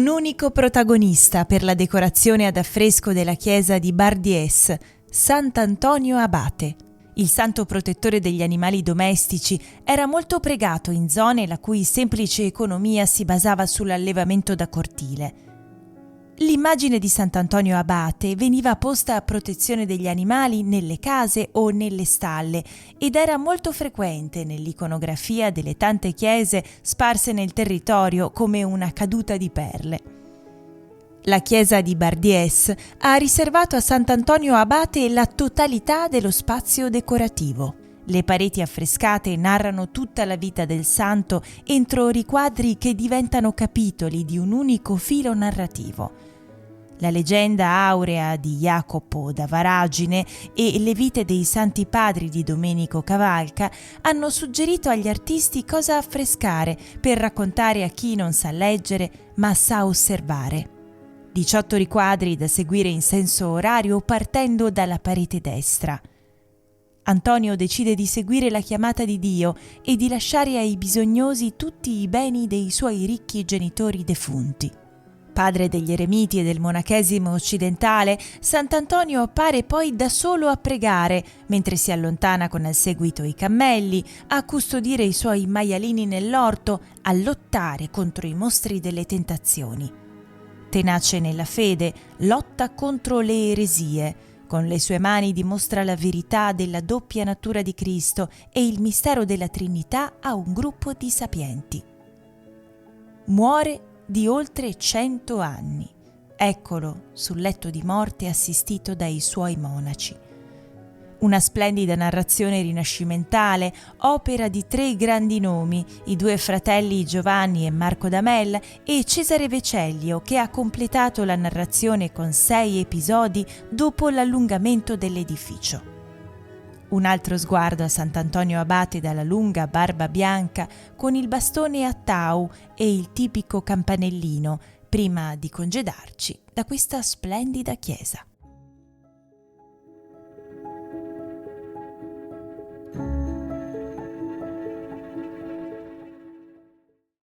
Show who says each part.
Speaker 1: Un unico protagonista per la decorazione ad affresco della chiesa di Bardiès, Sant'Antonio Abate. Il santo protettore degli animali domestici era molto pregato in zone la cui semplice economia si basava sull'allevamento da cortile. L'immagine di Sant'Antonio Abate veniva posta a protezione degli animali nelle case o nelle stalle ed era molto frequente nell'iconografia delle tante chiese sparse nel territorio come una caduta di perle. La chiesa di Bardiès ha riservato a Sant'Antonio Abate la totalità dello spazio decorativo. Le pareti affrescate narrano tutta la vita del santo entro riquadri che diventano capitoli di un unico filo narrativo. La leggenda aurea di Jacopo da Varagine e le vite dei santi padri di Domenico Cavalca hanno suggerito agli artisti cosa affrescare per raccontare a chi non sa leggere ma sa osservare. 18 riquadri da seguire in senso orario partendo dalla parete destra. Antonio decide di seguire la chiamata di Dio e di lasciare ai bisognosi tutti i beni dei suoi ricchi genitori defunti. Padre degli eremiti e del monachesimo occidentale, Sant'Antonio appare poi da solo a pregare, mentre si allontana con al seguito i cammelli, a custodire i suoi maialini nell'orto, a lottare contro i mostri delle tentazioni. Tenace nella fede, lotta contro le eresie. Con le sue mani dimostra la verità della doppia natura di Cristo e il mistero della Trinità a un gruppo di sapienti. Muore di oltre 100 anni. Eccolo sul letto di morte assistito dai suoi monaci. Una splendida narrazione rinascimentale, opera di 3 grandi nomi, i 2 fratelli Giovanni e Marco d'Amel e Cesare Vecellio, che ha completato la narrazione con 6 episodi dopo l'allungamento dell'edificio. Un altro sguardo a Sant'Antonio Abate dalla lunga barba bianca con il bastone a tau e il tipico campanellino, prima di congedarci da questa splendida chiesa.